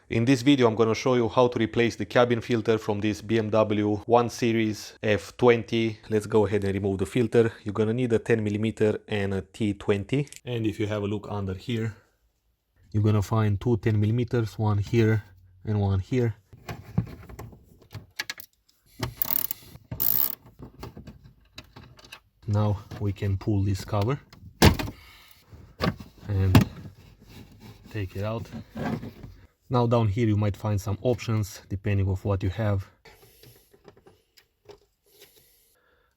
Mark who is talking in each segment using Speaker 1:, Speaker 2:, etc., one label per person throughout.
Speaker 1: In this video, I'm going to show you how to replace the cabin filter from this BMW 1 Series F20. Let's go ahead and remove the filter. You're going to need a 10mm and a T20. And if you have a look under here, you're going to find two 10mm, one here and one here. Now we can pull this cover and take it out. Now down here you might find some options depending on what you have.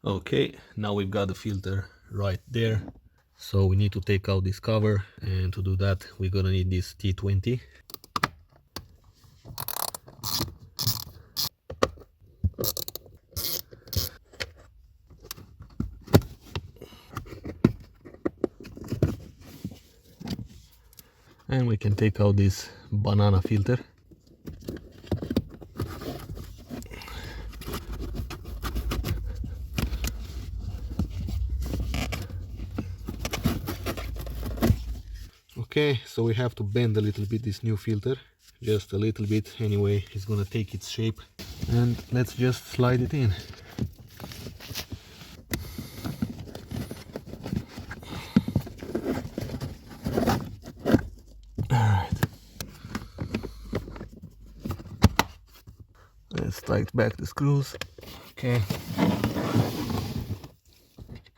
Speaker 1: Okay, now we've got the filter right there. So we need to take out this cover, and to do that we're gonna need this T20. And we can take out this banana filter. Okay, so we have to bend a little bit this new filter, just a little bit. Anyway, it's gonna take its shape, and let's just slide it in. Alright, let's tighten back the screws. Okay,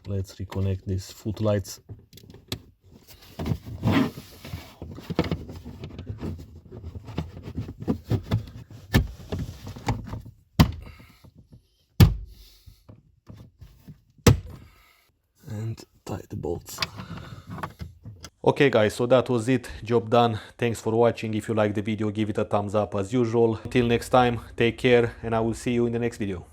Speaker 1: let's reconnect these footlights. And tie the bolts. Okay guys, so that was it, job done. Thanks for watching. If you like the video, give it a thumbs up as usual. Until next time, take care, and I will see you in the next video.